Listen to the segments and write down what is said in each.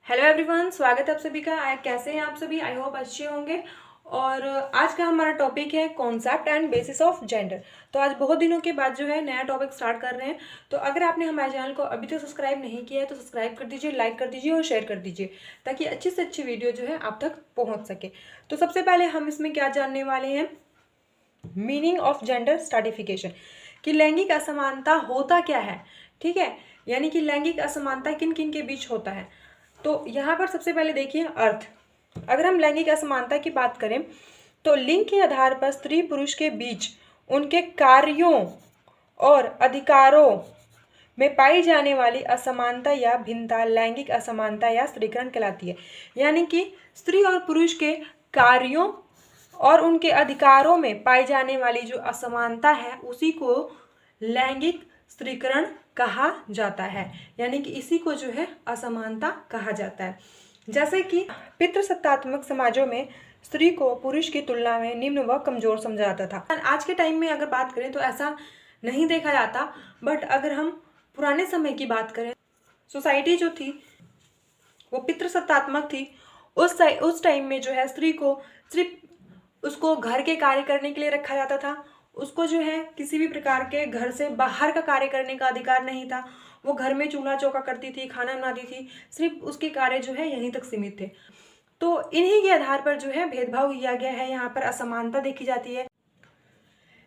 Hello everyone, स्वागत है आप सभी का। कैसे हैं आप सभी? आई होप अच्छे होंगे। और आज का हमारा टॉपिक है concept and bases of gender. तो आज बहुत दिनों के बाद जो है नया टॉपिक स्टार्ट कर रहे हैं। तो अगर आपने हमारे चैनल को अभी तक सब्सक्राइब नहीं किया है तो सब्सक्राइब कर दीजिए, लाइक कर दीजिए और शेयर कर दीजिए ताकि अच्छी से अच्छी वीडियो जो है आप तक पहुँच सके। तो सबसे पहले हम इसमें क्या जानने वाले हैं, मीनिंग ऑफ जेंडर स्ट्रैटिफिकेशन, कि लैंगिक असमानता होता क्या है। ठीक है, यानी कि लैंगिक असमानता किन किन के बीच होता है। तो यहाँ पर सबसे पहले देखिए अर्थ। अगर हम लैंगिक असमानता की बात करें तो लिंग के आधार पर स्त्री पुरुष के बीच उनके कार्यों और अधिकारों में पाई जाने वाली असमानता या भिन्नता लैंगिक असमानता या स्त्रीकरण कहलाती है। यानी कि स्त्री और पुरुष के कार्यों और उनके अधिकारों में पाई जाने वाली जो असमानता है उसी को लैंगिक स्त्रीकरण कहा जाता है। यानी कि इसी को जो है असमानता कहा जाता है। जैसे कि पितृसत्तात्मक समाजों में स्त्री को पुरुष की तुलना में निम्न व कमजोर समझा जाता था। आज के टाइम में अगर बात करें तो ऐसा नहीं देखा जाता, बट अगर हम पुराने समय की बात करें, सोसाइटी जो थी वो पितृसत्तात्मक थी। उस टाइम में जो है स्त्री को सिर्फ उसको घर के कार्य करने के लिए रखा जाता था। उसको जो है किसी भी प्रकार के घर से बाहर का कार्य करने का अधिकार नहीं था। वो घर में चूल्हा चौका करती थी, खाना बनाती थी, सिर्फ उसके कार्य जो है यहीं तक सीमित थे। तो इन्हीं के आधार पर जो है भेदभाव किया गया है, यहाँ पर असमानता देखी जाती है।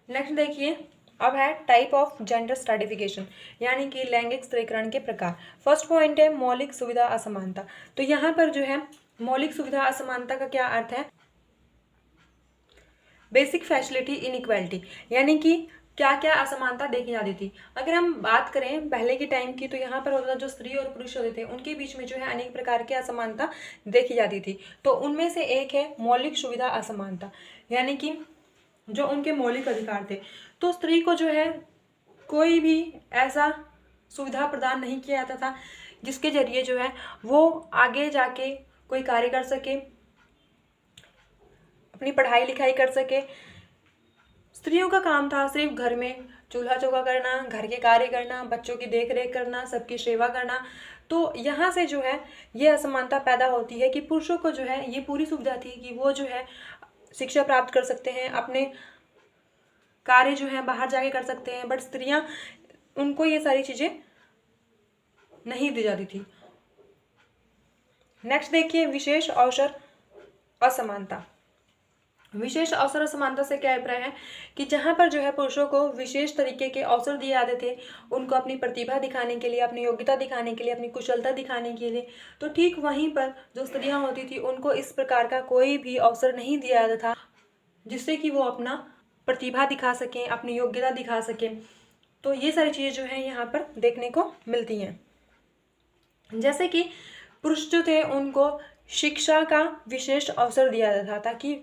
नेक्स्ट देखिए, अब है टाइप ऑफ जेंडर स्ट्रैटिफिकेशन, यानी कि लैंगिक स्त्रीकरण के प्रकार। फर्स्ट पॉइंट है मौलिक सुविधा असमानता। तो यहाँ पर जो है मौलिक सुविधा असमानता का क्या अर्थ है, बेसिक फैसिलिटी इनइक्वालिटी, यानी कि क्या क्या असमानता देखी जाती थी। अगर हम बात करें पहले के टाइम की तो यहाँ पर होता था जो स्त्री और पुरुष होते थे उनके बीच में जो है अनेक प्रकार की असमानता देखी जाती थी। तो उनमें से एक है मौलिक सुविधा असमानता, यानी कि जो उनके मौलिक अधिकार थे। तो स्त्री को जो है कोई भी ऐसा सुविधा प्रदान नहीं किया जाता था जिसके जरिए जो है वो आगे जाके कोई कार्य कर सके, अपनी पढ़ाई लिखाई कर सके। स्त्रियों का काम था सिर्फ घर में चूल्हा चौका करना, घर के कार्य करना, बच्चों की देख रेख करना, सबकी सेवा करना। तो यहाँ से जो है ये असमानता पैदा होती है कि पुरुषों को जो है ये पूरी सुविधा थी कि वो जो है शिक्षा प्राप्त कर सकते हैं, अपने कार्य जो है बाहर जाके कर सकते हैं, बट स्त्रियां, उनको ये सारी चीज़ें नहीं दी जाती थी। नेक्स्ट देखिए विशेष अवसर असमानता। विशेष अवसर असमानता से क्या अभिप्राय है कि जहाँ पर जो है पुरुषों को विशेष तरीके के अवसर दिए जाते थे उनको अपनी प्रतिभा दिखाने के लिए, अपनी योग्यता दिखाने के लिए, अपनी कुशलता दिखाने के लिए, तो ठीक वहीं पर जो स्त्रियां होती थी उनको इस प्रकार का कोई भी अवसर नहीं दिया जाता था जिससे कि वो अपना प्रतिभा दिखा सकें, अपनी योग्यता दिखा सकें। तो ये सारी चीज़ें जो है यहाँ पर देखने को मिलती हैं। जैसे कि पुरुष जो थे उनको शिक्षा का विशेष अवसर दिया जाता था ताकि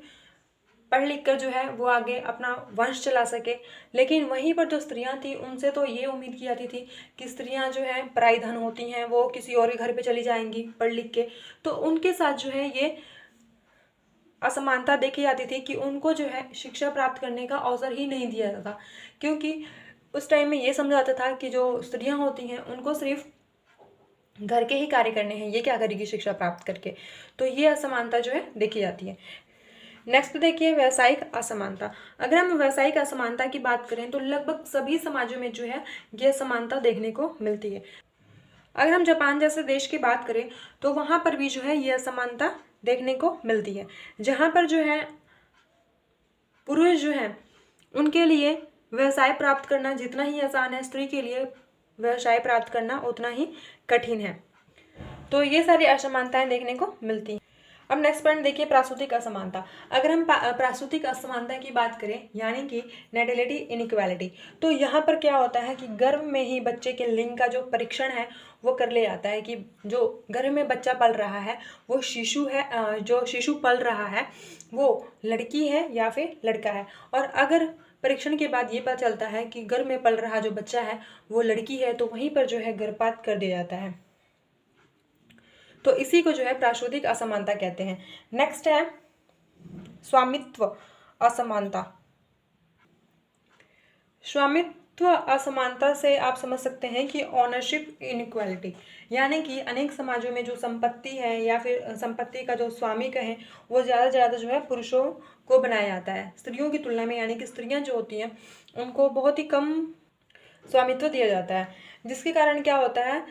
पढ़ लिख कर जो है वो आगे अपना वंश चला सके। लेकिन वहीं पर जो स्त्रियां थी उनसे तो ये उम्मीद की जाती थी कि स्त्रियां जो है पराई धन होती हैं, वो किसी और के घर पे चली जाएंगी पढ़ लिख के। तो उनके साथ जो है ये असमानता देखी जाती थी कि उनको जो है शिक्षा प्राप्त करने का अवसर ही नहीं दिया जाता था, क्योंकि उस टाइम में ये समझा जाता था कि जो स्त्रियां होती हैं उनको सिर्फ घर के ही कार्य करने हैं, ये क्या करेगी शिक्षा प्राप्त करके। तो ये असमानता जो है देखी जाती है। नेक्स्ट देखिए व्यावसायिक असमानता। अगर हम व्यावसायिक असमानता की बात करें तो लगभग सभी समाजों में जो है ये असमानता देखने को मिलती है। अगर हम जापान जैसे देश की बात करें तो वहाँ पर भी जो है ये असमानता देखने को मिलती है, जहाँ पर जो है पुरुष जो है उनके लिए व्यवसाय प्राप्त करना जितना ही आसान है, स्त्री के लिए व्यवसाय प्राप्त करना उतना ही कठिन है। तो ये सारी असमानताएं देखने को मिलती हैं। अब नेक्स्ट पॉइंट देखिए प्रासूतिक असमानता। अगर हम प्रासूतिक असमानता की बात करें यानी कि नेटेलिटी इनइक्वालिटी, तो यहाँ पर क्या होता है कि गर्भ में ही बच्चे के लिंग का जो परीक्षण है वो कर लिया जाता है कि जो गर्भ में बच्चा पल रहा है वो शिशु है, जो शिशु पल रहा है वो लड़की है या फिर लड़का है। और अगर परीक्षण के बाद ये पता चलता है कि गर्भ में पल रहा जो बच्चा है वो लड़की है तो वहीं पर जो है गर्भपात कर दिया जाता है। तो इसी को जो है प्रासूतिक असमानता कहते हैं। नेक्स्ट है स्वामित्व असमानता। स्वामित्व तो असमानता से आप समझ सकते हैं कि ऑनरशिप इनइक्वालिटी, यानी कि अनेक समाजों में जो संपत्ति है या फिर संपत्ति का जो स्वामी कहें वो ज़्यादा से ज़्यादा जो है पुरुषों को बनाया जाता है स्त्रियों की तुलना में, यानी कि स्त्रियां जो होती हैं उनको बहुत ही कम स्वामित्व दिया जाता है, जिसके कारण क्या होता है,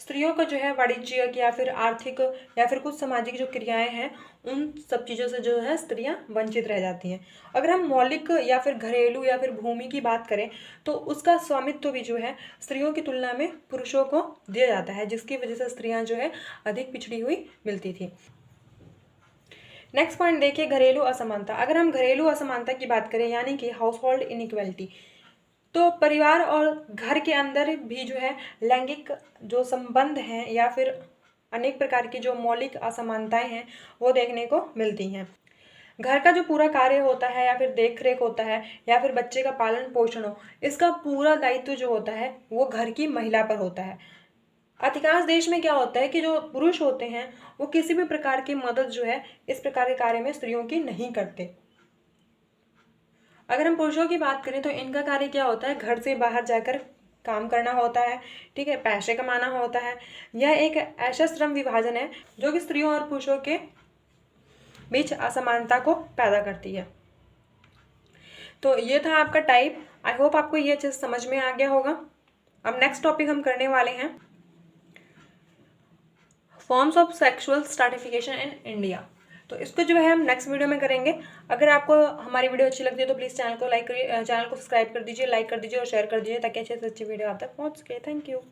स्त्रियों का जो है वाणिज्यिक या फिर आर्थिक या फिर कुछ सामाजिक जो क्रियाएं हैं उन सब चीज़ों से जो है स्त्रियां वंचित रह जाती हैं। अगर हम मौलिक या फिर घरेलू या फिर भूमि की बात करें तो उसका स्वामित्व भी जो है स्त्रियों की तुलना में पुरुषों को दिया जाता है, जिसकी वजह से स्त्रियां जो है अधिक पिछड़ी हुई मिलती थी। नेक्स्ट पॉइंट देखिए, घरेलू असमानता। अगर हम घरेलू असमानता की बात करें यानी कि हाउस होल्ड इनइक्वालिटी, तो परिवार और घर के अंदर भी जो है लैंगिक जो संबंध हैं या फिर अनेक प्रकार की जो मौलिक असमानताएं हैं वो देखने को मिलती हैं। घर का जो पूरा कार्य होता है या फिर देख रेख होता है या फिर बच्चे का पालन पोषण हो, इसका पूरा दायित्व जो होता है वो घर की महिला पर होता है। अधिकांश देश में क्या होता है कि जो पुरुष होते हैं वो किसी भी प्रकार की मदद जो है इस प्रकार के कार्य में स्त्रियों की नहीं करते। अगर हम पुरुषों की बात करें तो इनका कार्य क्या होता है, घर से बाहर जाकर काम करना होता है, ठीक है, पैसे कमाना होता है। यह एक ऐसा श्रम विभाजन है जो कि स्त्रियों और पुरुषों के बीच असमानता को पैदा करती है। तो ये था आपका टाइप। आई होप आपको ये अच्छे से समझ में आ गया होगा। अब नेक्स्ट टॉपिक हम करने वाले हैं forms of sexual stratification in India. तो इसको जो है हम नेक्स्ट वीडियो में करेंगे। अगर आपको हमारी वीडियो अच्छी लगती है तो प्लीज़ चैनल को लाइक करिए, चैनल को सब्सक्राइब कर दीजिए, लाइक कर दीजिए और शेयर कर दीजिए ताकि अच्छे से अच्छी वीडियो आप तक पहुंच सके। Thank you.